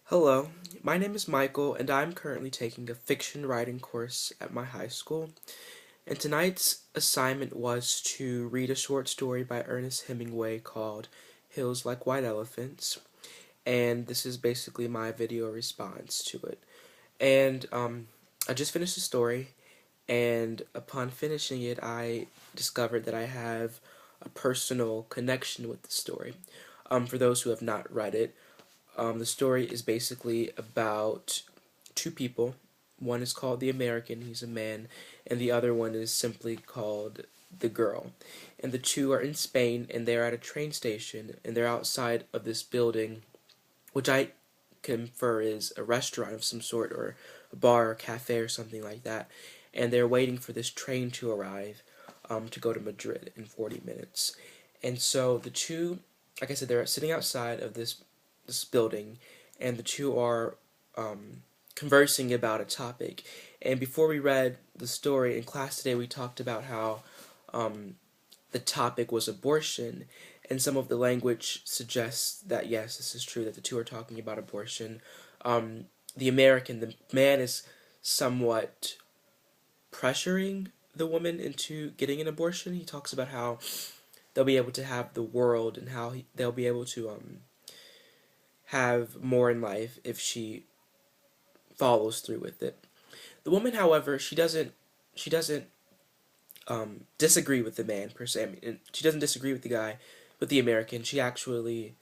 Hello, my name is Michael, and I'm currently taking a fiction writing course at my high school. And tonight's assignment was to read a short story by Ernest Hemingway called Hills Like White Elephants. And this is basically my video response to it. And I just finished the story, and upon finishing it, I discovered that I have a personal connection with the story. For those who have not read it, the story is basically about two people. One is called the American, he's a man, and the other one is simply called the girl. And the two are in Spain, and they're at a train station, and they're outside of this building, which I can infer is a restaurant of some sort, or a bar or cafe or something like that. And they're waiting for this train to arrive to go to Madrid in 40 minutes. And so the two, like I said, they're sitting outside of this building, and the two are conversing about a topic. And before we read the story in class today, we talked about how the topic was abortion, and some of the language suggests that yes, this is true, that the two are talking about abortion. The American, the man, is somewhat pressuring the woman into getting an abortion. He talks about how they'll be able to have the world, and how they'll be able to have more in life if she follows through with it. The woman, however, she doesn't disagree with the man per se. I mean, she doesn't disagree with the guy, with the American. She actually,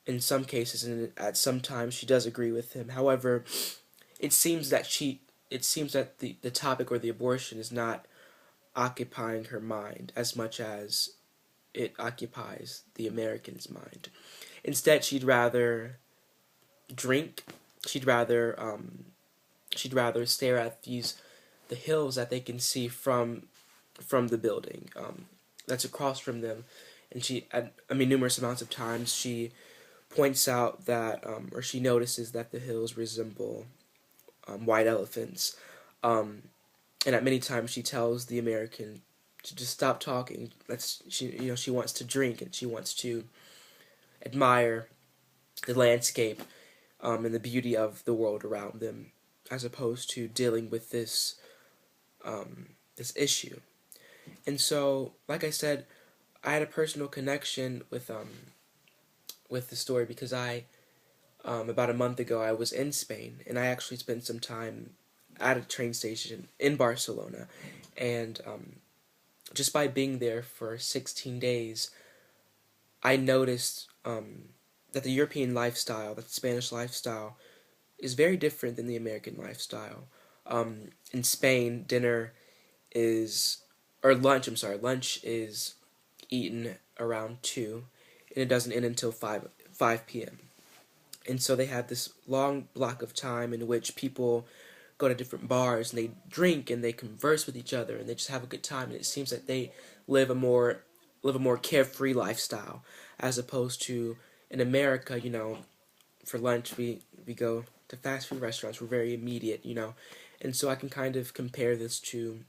in some cases and at some times, she does agree with him. However, it seems that the topic, or the abortion, is not occupying her mind as much as it occupies the American's mind. Instead, she'd rather drink. She'd rather stare at the hills that they can see from the building that's across from them. And numerous amounts of times she points out that, or she notices that the hills resemble white elephants. And at many times she tells the American to just stop talking. She wants to drink, and she wants to admire the landscape and the beauty of the world around them, as opposed to dealing with this issue. And so, like I said, I had a personal connection with the story because about a month ago I was in Spain, and I actually spent some time at a train station in Barcelona, and just by being there for 16 days, I noticed that the European lifestyle, that the Spanish lifestyle, is very different than the American lifestyle. In Spain, lunch is eaten around 2, and it doesn't end until 5 p.m. And so they have this long block of time in which people go to different bars, and they drink, and they converse with each other, and they just have a good time. And it seems that they live a more carefree lifestyle, as opposed to in America. For lunch we go to fast food restaurants. We're very immediate, and so I can kind of compare this to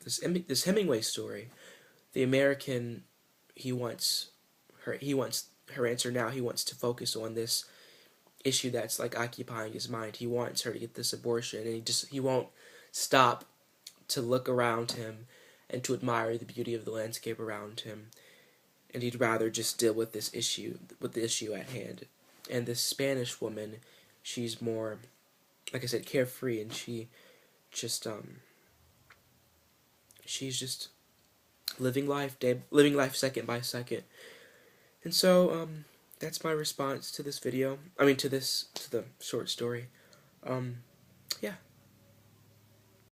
this Hemingway story. The American, he wants her answer now. He wants to focus on this issue that's like occupying his mind. He wants her to get this abortion, and he won't stop to look around him and to admire the beauty of the landscape around him. And he'd rather just deal with the issue at hand. And this Spanish woman, she's more, like I said, carefree, and she's just living life second by second. And so that's my response to this video. To the short story. Yeah.